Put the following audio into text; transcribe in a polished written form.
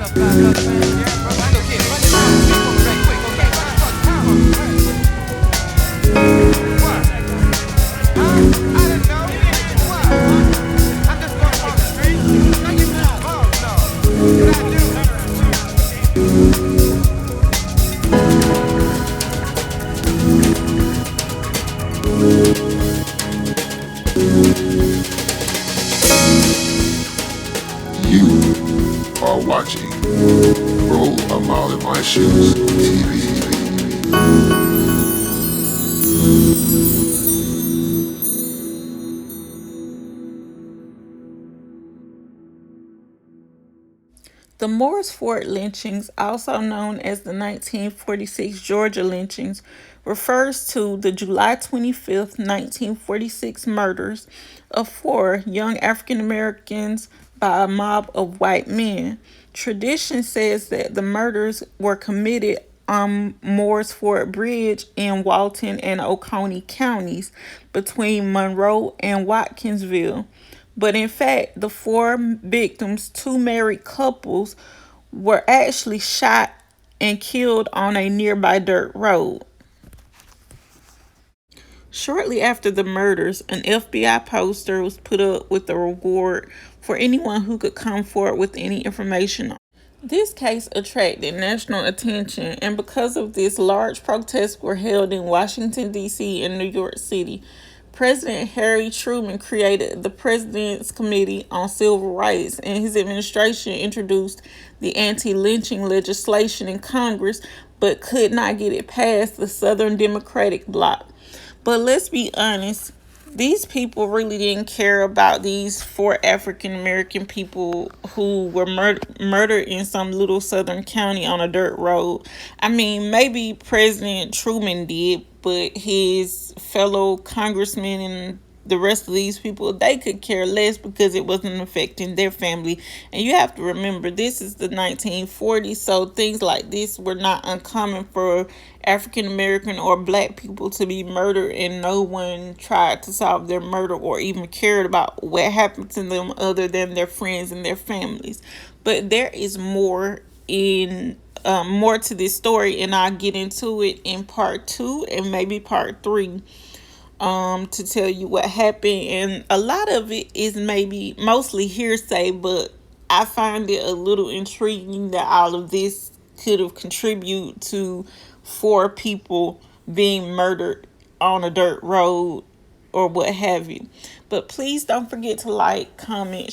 You are watching Roll a Mile in My Shoes TV. The Morris Ford lynchings, also known as the 1946 Georgia lynchings, refers to the July 25th, 1946 murders of four young African Americans by a mob of white men. Tradition says that the murders were committed on Morris Ford Bridge in Walton and Oconee counties between Monroe and Watkinsville. But in fact, the four victims, two married couples, were actually shot and killed on a nearby dirt road. Shortly after the murders, an FBI poster was put up with a reward for anyone who could come forward with any information. This case attracted national attention, and because of this, large protests were held in Washington, D.C. and New York City. President Harry Truman created the President's Committee on Civil Rights, and his administration introduced the anti-lynching legislation in Congress, but could not get it past the Southern Democratic bloc. But let's be honest, these people really didn't care about these four African American people who were murdered in some little southern county on a dirt road. I mean, maybe President Truman did, but his fellow congressmen and the rest of these people, they could care less because it wasn't affecting their family. And you have to remember, this is the 1940s, so things like this were not uncommon for African American or black people to be murdered, and no one tried to solve their murder or even cared about what happened to them other than their friends and their families. But there is more to this story, and I'll get into it in part 2 and maybe part 3 to tell you what happened. And a lot of it is maybe mostly hearsay, but I find it a little intriguing that all of this could have contributed to four people being murdered on a dirt road or what have you. But please don't forget to like, comment,